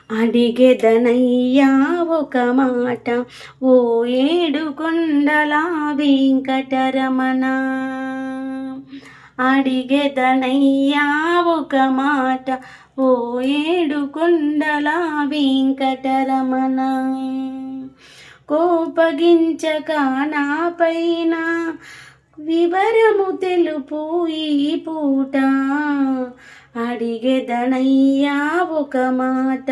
అడిగెదనయ్యా ఒక మాట, ఓ ఏడు కొండల వెంకటరమణ. అడిగెదనయ్యా ఒక మాట, ఓ ఏడు కొండల వెంకటరమణ. కోపగించక నా పైన వివరము తెలుపు ఈ పూట. అడిగెదనయ్యా ఒక మాట,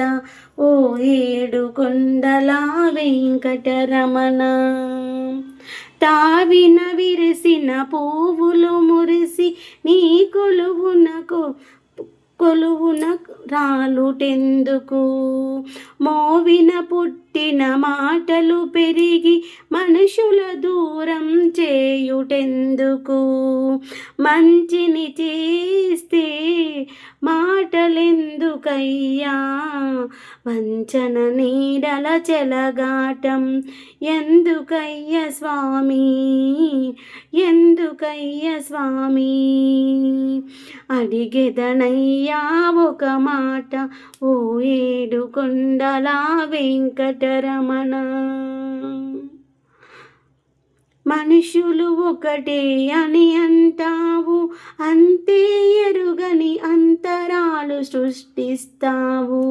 ఓ ఏడు కొండల వెంకటరమణ. తావిన విరిసిన పువ్వులు మురిసి నీ కొలువున రాలుటెందుకు? మోవిన పుట్టిన మాటలు పెరిగి మనుషుల దూరం చేయుటెందుకు? మంచిని చేస్తే మాటలెందుకయ్యా? వంచన నీడల చెలగాటం ఎందుకయ్య స్వామి? ఎందుకయ్య స్వామి? అడిగెదనయ్యా ఒక మాట, ఓ ఏడు కొండల వెంకటరమణ. మనుషులు ఒకటే అని అంటావు, అంతే ఎరుగని అంతరాలు సృష్టిస్తావు.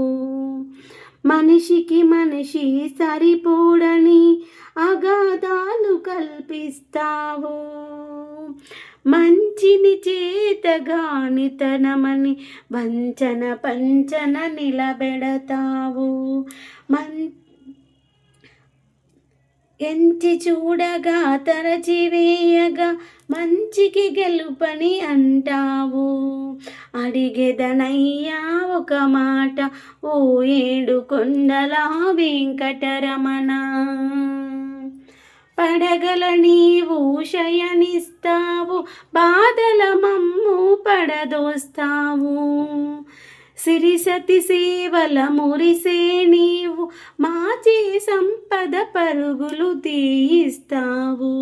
మనిషికి మనిషి సరిపోడని అగాధాలు కల్పిస్తావు. మంచిని చేతగానితనమని వంచన పంచన నిలబెడతావు. ఎంచి చూడగా తరచివేయగా మంచికి గెలుపని అంటావు. అడిగెదనయ్యా ఒక మాట, ఓ ఏడు కొండల వెంకటరమణ. పడగల నీవు శయనిస్తావు, బాధల మమ్ము పడదోస్తావు. సిరిసతి సేవల మురిసే నీవు, మాచే సంపద పరుగులు తీయిస్తావు.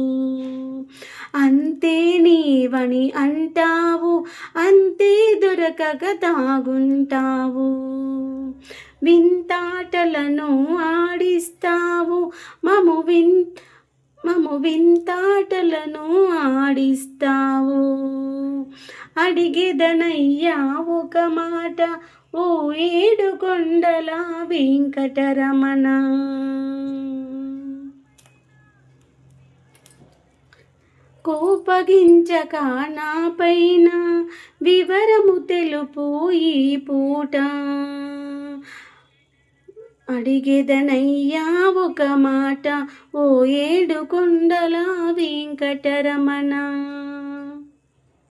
అంతే నీవని అంటావు, అంతే దొరకక తాగుంటావు. వింతాటలను ఆడిస్తావు, మము వింతాటలను ఆడిస్తావు. అడిగెదనయ్యా ఒక మాట, ఓ ఏడు కొండల వెంకటరమణ. కోపగించక నా పైన వివరము తెలుపు ఈ పూట. అడిగెదనయ్యా ఒక మాట, ఓ ఏడు కొండల వెంకటరమణ.